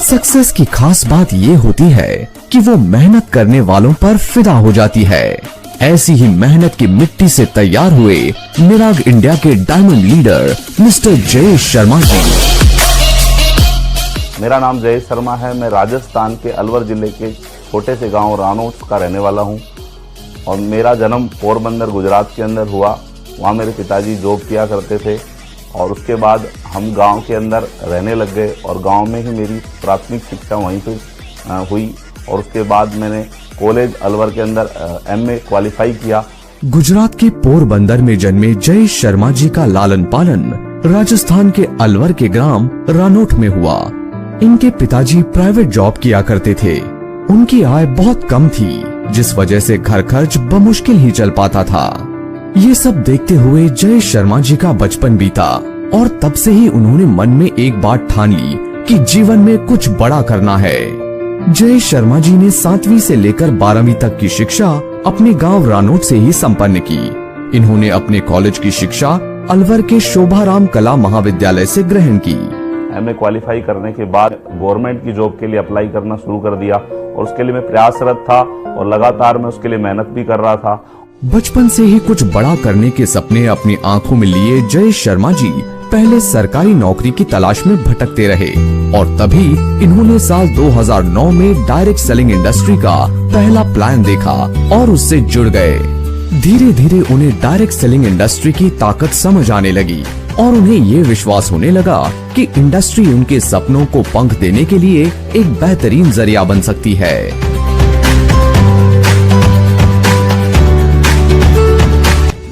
Success की खास बात ये होती है कि वो मेहनत करने वालों पर फिदा हो जाती है। ऐसी ही मेहनत की मिट्टी से तैयार हुए निराग इंडिया के diamond leader mister Jayesh Sharma ji. मेरा नाम जयेश शर्मा है। मैं राजस्थान के अलवर जिले के छोटे से गांव रानोट का रहने वाला हूं और मेरा जन्म पोरबंदर गुजरात के अंदर हुआ। वहां मेरे पिताजी जॉब किया करते थे और उसके बाद हम गांव के अंदर रहने लग गए और गांव में ही मेरी प्राथमिक शिक्षा वहीं पे हुई और उसके बाद मैंने कॉलेज अलवर के अंदर MA क्वालिफाई किया। गुजरात के पोरबंदर में जन्मे जयेश शर्मा जी का लालन पालन राजस्थान के अलवर के ग्राम रानोट में हुआ। इनके पिताजी प्राइवेट जॉब किया करते थे। उनकी आय बहुत कम थी, जिस वजह से घर खर्च बमुश्किल ही चल पाता था। ये सब देखते हुए जयेश शर्मा जी का बचपन बीता और तब से ही उन्होंने मन में एक बात ठान ली कि जीवन में कुछ बड़ा करना है। जयेश शर्मा जी ने 7वीं से लेकर 12वीं तक की शिक्षा अपने गांव रानोट से ही संपन्न की। इन्होंने अपने कॉलेज की शिक्षा अलवर के शोभाराम कला महाविद्यालय से ग्रहण की। MA क्वालिफाई करने के बाद गवर्नमेंट की जॉब के लिए अप्लाई करना शुरू कर दिया और उसके लिए मैं प्रयासरत था और लगातार मैं उसके लिए मेहनत भी कर रहा था। बचपन से ही कुछ बड़ा करने के सपने अपनी आंखों में लिए जयेश शर्मा जी पहले सरकारी नौकरी की तलाश में भटकते रहे और तभी इन्होंने साल 2009 में डायरेक्ट सेलिंग इंडस्ट्री का पहला प्लान देखा और उससे जुड़ गए। धीरे धीरे उन्हें डायरेक्ट सेलिंग इंडस्ट्री की ताकत समझ आने लगी और उन्हें ये विश्वास होने लगा कि इंडस्ट्री उनके सपनों को पंख देने के लिए एक बेहतरीन जरिया बन सकती है।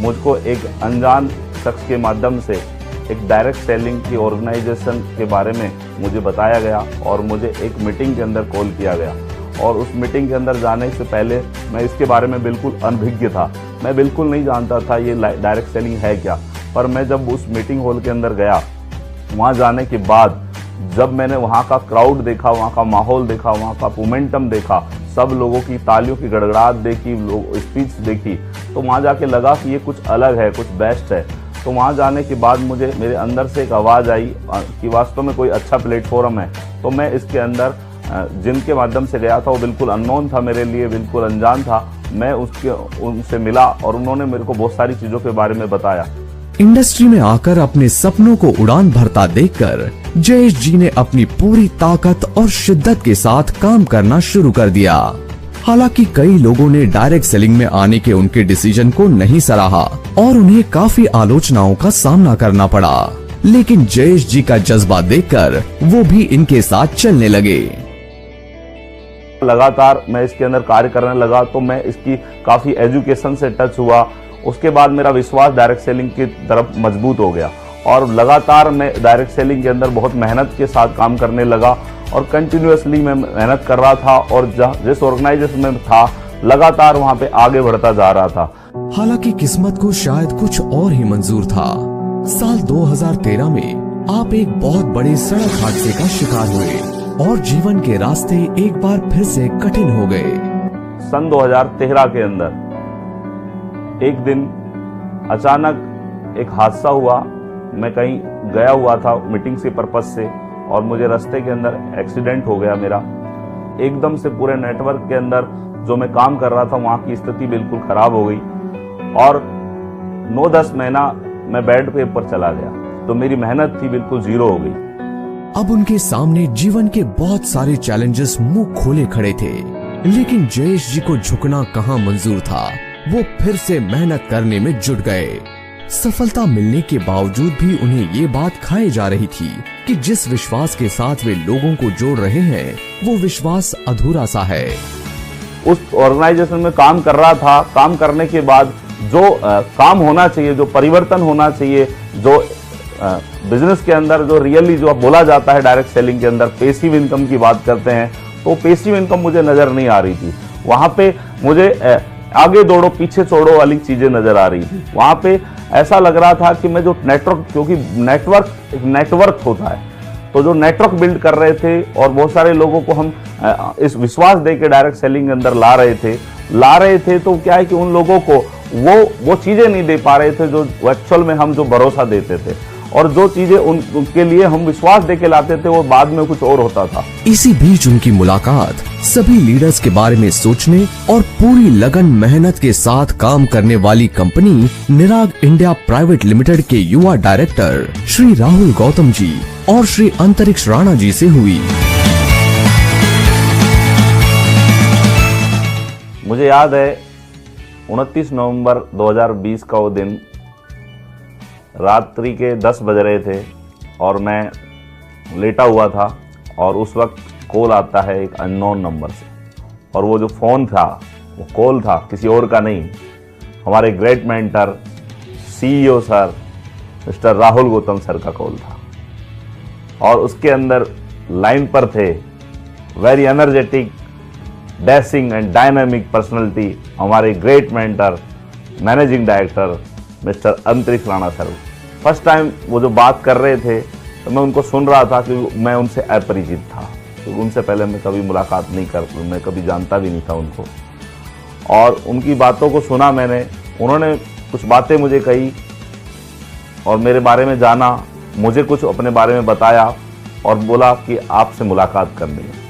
मुझको एक अनजान शख्स के माध्यम से एक डायरेक्ट सेलिंग की ऑर्गेनाइजेशन के बारे में मुझे बताया गया और मुझे एक मीटिंग के अंदर कॉल किया गया और उस मीटिंग के अंदर जाने से पहले मैं इसके बारे में बिल्कुल अनभिज्ञ था। मैं बिल्कुल नहीं जानता था ये डायरेक्ट सेलिंग है क्या। पर मैं जब उस मीटिंग हॉल के अंदर गया, वहाँ जाने के बाद जब मैंने वहाँ का क्राउड देखा, वहाँ का माहौल देखा, वहाँ का मोमेंटम देखा, सब लोगों की तालियों की गड़गड़ाहट देखी, लोग स्पीच देखी, तो वहाँ जाके लगा कि ये कुछ अलग है, कुछ बेस्ट है। तो वहाँ जाने के बाद मुझे मेरे अंदर से एक आवाज़ आई कि वास्तव में कोई अच्छा प्लेटफॉर्म है। तो मैं इसके अंदर जिनके माध्यम से गया था वो बिल्कुल अननोन था मेरे लिए, बिल्कुल अनजान था। मैं उनसे मिला और उन्होंने मेरे को बहुत सारी चीज़ों के बारे में बताया। इंडस्ट्री में आकर अपने सपनों को उड़ान भरता देखकर जयेश जी ने अपनी पूरी ताकत और शिद्दत के साथ काम करना शुरू कर दिया। हालांकि कई लोगों ने डायरेक्ट सेलिंग में आने के उनके डिसीजन को नहीं सराहा और उन्हें काफी आलोचनाओं का सामना करना पड़ा, लेकिन जयेश जी का जज्बा देखकर वो भी इनके साथ चलने लगे। लगातार मैं इसके अंदर कार्य करने लगा तो मैं इसकी काफी एजुकेशन से टच हुआ। उसके बाद मेरा विश्वास डायरेक्ट सेलिंग की तरफ मजबूत हो गया और लगातार मैं डायरेक्ट सेलिंग के अंदर बहुत मेहनत के साथ काम करने लगा और कंटिन्यूअसली मैं मेहनत कर रहा था और जिस ऑर्गेनाइजेशन में था लगातार वहां पे आगे बढ़ता जा रहा था। हालांकि किस्मत को शायद कुछ और ही मंजूर था। साल 2013 में आप एक बहुत बड़े सड़क हादसे का शिकार हुए और जीवन के रास्ते एक बार फिर से कठिन हो गए। सन 2013 के अंदर एक दिन अचानक एक हादसा हुआ। मैं कहीं गया हुआ था मीटिंग से पर्पज से और मुझे रास्ते के अंदर एक्सीडेंट हो गया मेरा। एकदम से पूरे नेटवर्क के अंदर जो मैं काम कर रहा था वहाँ की स्थिति बिल्कुल खराब हो गई और 9-10 महीना मैं बेड पे ऊपर चला गया। तो मेरी मेहनत थी बिल्कुल जीरो हो गई। अब उनके सामने जीवन के बहुत सारे चैलेंजेस मुंह खोले खड़े थे, लेकिन जयेश जी को झुकना कहाँ मंजूर था। वो फिर से मेहनत करने में जुट गए। सफलता मिलने के बावजूद भी उन्हें ये बात खाए जा रही थी कि जिस विश्वास के साथ वे लोगों को जोड़ रहे हैं वो विश्वास अधूरा सा है। उस ऑर्गेनाइजेशन में काम कर रहा था। काम करने के बाद जो काम होना चाहिए, जो परिवर्तन होना चाहिए, जो बिजनेस के अंदर जो रियली जो बोला जाता है डायरेक्ट सेलिंग के अंदर पेसिव इनकम की बात करते हैं, तो पेसिव इनकम मुझे नजर नहीं आ रही थी। वहां पे मुझे आगे दौड़ो पीछे छोड़ो वाली चीजें नजर आ रही थी। वहां पे ऐसा लग रहा था कि मैं जो नेटवर्क, क्योंकि नेटवर्क होता है, तो जो नेटवर्क बिल्ड कर रहे थे और बहुत सारे लोगों को हम इस विश्वास दे के डायरेक्ट सेलिंग के अंदर ला रहे थे, तो क्या है कि उन लोगों को वो चीजें नहीं दे पा रहे थे जो एक्चुअल में हम जो भरोसा देते थे, और जो चीजें उनके लिए हम विश्वास देके लाते थे वो बाद में कुछ और होता था। इसी बीच उनकी मुलाकात सभी लीडर्स के बारे में सोचने और पूरी लगन मेहनत के साथ काम करने वाली कंपनी निराग इंडिया प्राइवेट लिमिटेड के युवा डायरेक्टर श्री राहुल गौतम जी और श्री अंतरिक्ष राणा जी से हुई। मुझे याद है 29 नवंबर 2020 का वो दिन, रात्रि के 10 बज रहे थे और मैं लेटा हुआ था और उस वक्त कॉल आता है एक अननोन नंबर से, और वो जो फ़ोन था वो कॉल था किसी और का नहीं, हमारे great mentor CEO sir mister Rahul Gautam sir का कॉल था। और उसके अंदर लाइन पर थे very energetic, dashing and dynamic personality, हमारे great mentor managing director mister Antariksh Rana sir. First time वो जो बात कर रहे थे तो मैं उनको सुन रहा था कि मैं उनसे अपरिचित था, क्योंकि उनसे पहले मैं कभी मुलाकात नहीं कर, मैं कभी जानता भी नहीं था उनको। और उनकी बातों को सुना मैंने, उन्होंने कुछ बातें मुझे कही और मेरे बारे में जाना, मुझे कुछ अपने बारे में बताया और बोला कि आपसे मुलाकात करनी है।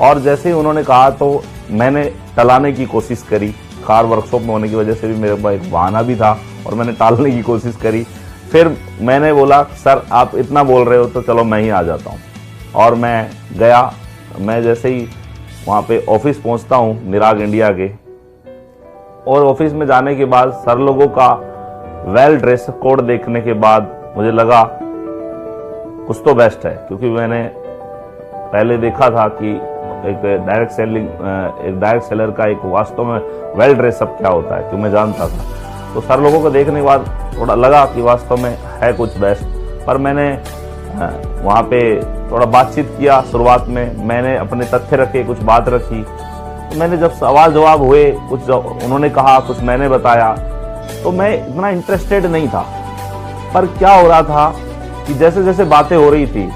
और जैसे ही उन्होंने कहा तो मैंने टलाने की कोशिश करी, कार वर्कशॉप में होने की वजह से भी मेरे पास एक बहाना भी था और मैंने टालने की कोशिश करी। फिर मैंने बोला सर आप इतना बोल रहे हो तो चलो मैं ही आ जाता हूँ, और मैं गया। मैं जैसे ही वहाँ पे ऑफिस पहुँचता हूँ निराग इंडिया के, और ऑफिस में जाने के बाद सर लोगों का वेल ड्रेस कोड देखने के बाद मुझे लगा कुछ तो बेस्ट है, क्योंकि मैंने पहले देखा था कि एक डायरेक्ट सेलर का एक वास्तव में वेल ड्रेसअप क्या होता है, क्योंकि मैं जानता था। तो सर लोगों को देखने के बाद थोड़ा लगा कि वास्तव में है कुछ बेस्ट। पर मैंने वहाँ पे थोड़ा बातचीत किया। शुरुआत में मैंने अपने तथ्य रखे, कुछ बात रखी। तो मैंने जब सवाल जवाब हुए, कुछ उन्होंने कहा, कुछ मैंने बताया, तो मैं इतना इंटरेस्टेड नहीं था। पर क्या हो रहा था कि जैसे जैसे बातें हो रही थी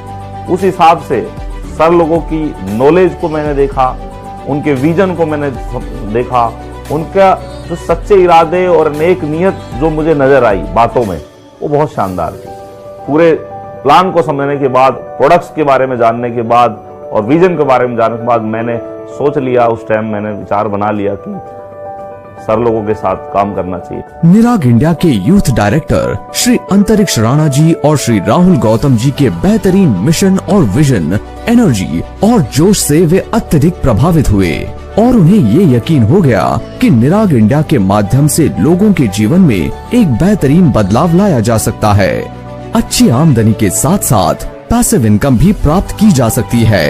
उस हिसाब से सर लोगों की नॉलेज को मैंने देखा, उनके विजन को मैंने देखा, उनका जो सच्चे इरादे और नेक नियत जो मुझे नजर आई बातों में, वो बहुत शानदार थी। पूरे प्लान को समझने के बाद, प्रोडक्ट्स के बारे में जानने के बाद और विजन के बारे में जानने के बाद मैंने सोच लिया, उस टाइम मैंने विचार बना लिया कि सर लोगों के साथ काम करना चाहिए। निराग इंडिया के यूथ डायरेक्टर श्री अंतरिक्ष राणा जी और श्री राहुल गौतम जी के बेहतरीन मिशन और विजन, एनर्जी और जोश से वे अत्यधिक प्रभावित हुए और उन्हें ये यकीन हो गया कि निराग इंडिया के माध्यम से लोगों के जीवन में एक बेहतरीन बदलाव लाया जा सकता है। अच्छी आमदनी के साथ साथ पैसिव इनकम भी प्राप्त की जा सकती है।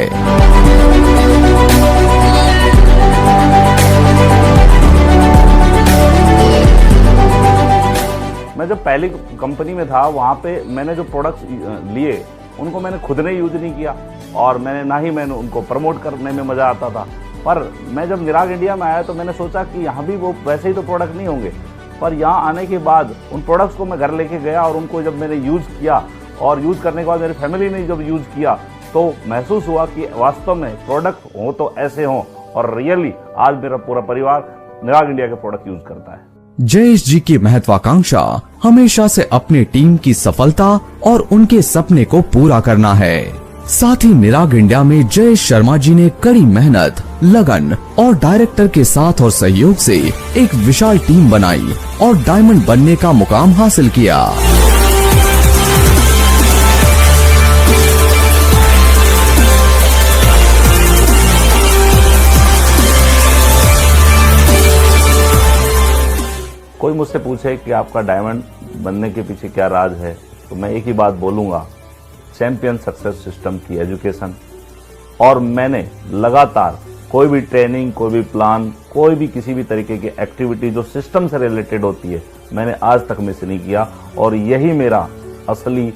मैं जब पहली कंपनी में था वहाँ पे मैंने जो प्रोडक्ट्स लिए उनको मैंने खुद ने यूज नहीं किया और ना ही मैंने उनको प्रमोट करने में मज़ा आता था। पर मैं जब निराग इंडिया में आया तो मैंने सोचा कि यहाँ भी वो वैसे ही तो प्रोडक्ट नहीं होंगे। पर यहाँ आने के बाद उन प्रोडक्ट्स को मैं घर लेके गया और उनको जब मैंने यूज़ किया और यूज़ करने के बाद मेरी फैमिली ने जब यूज़ किया तो महसूस हुआ कि वास्तव में प्रोडक्ट हो तो ऐसे हों, और रियली आज मेरा पूरा परिवार निराग इंडिया के प्रोडक्ट यूज करता है। जयेश जी की महत्वाकांक्षा हमेशा से अपने टीम की सफलता और उनके सपने को पूरा करना है। साथ ही निराग इंडिया में जयेश शर्मा जी ने कड़ी मेहनत, लगन और डायरेक्टर के साथ और सहयोग से एक विशाल टीम बनाई और डायमंड बनने का मुकाम हासिल किया। कोई मुझसे पूछे कि आपका डायमंड बनने के पीछे क्या राज है, तो मैं एक ही बात बोलूंगा, चैंपियन सक्सेस सिस्टम की एजुकेशन। और मैंने लगातार कोई भी ट्रेनिंग, कोई भी प्लान, कोई भी किसी भी तरीके की एक्टिविटी जो सिस्टम से रिलेटेड होती है, मैंने आज तक मिस नहीं किया। और यही मेरा असली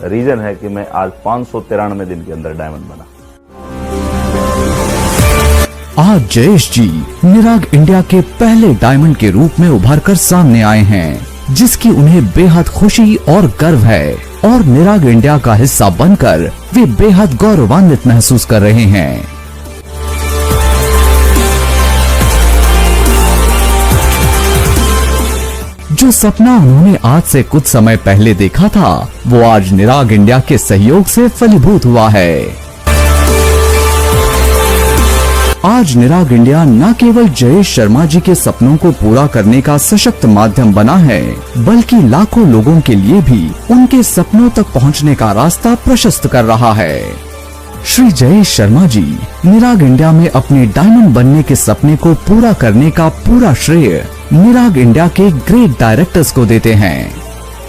रीजन है कि मैं आज 593 दिन के अंदर डायमंड बना। आज जयेश जी निराग इंडिया के पहले डायमंड के रूप में उभर कर सामने आए हैं, जिसकी उन्हें बेहद खुशी और गर्व है और निराग इंडिया का हिस्सा बनकर वे बेहद गौरवान्वित महसूस कर रहे हैं। जो सपना उन्होंने आज से कुछ समय पहले देखा था, वो आज निराग इंडिया के सहयोग से फलीभूत हुआ है। आज निराग इंडिया न केवल जयेश शर्मा जी के सपनों को पूरा करने का सशक्त माध्यम बना है, बल्कि लाखों लोगों के लिए भी उनके सपनों तक पहुंचने का रास्ता प्रशस्त कर रहा है। श्री जयेश शर्मा जी निराग इंडिया में अपने डायमंड बनने के सपने को पूरा करने का पूरा श्रेय निराग इंडिया के ग्रेट डायरेक्टर्स को देते हैं।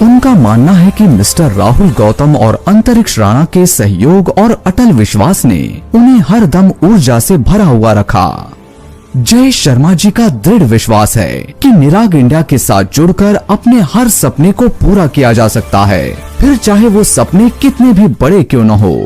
उनका मानना है कि मिस्टर राहुल गौतम और अंतरिक्ष राणा के सहयोग और अटल विश्वास ने उन्हें हर दम ऊर्जा से भरा हुआ रखा। जयेश शर्मा जी का दृढ़ विश्वास है कि निराग इंडिया के साथ जुड़कर अपने हर सपने को पूरा किया जा सकता है, फिर चाहे वो सपने कितने भी बड़े क्यों न हो।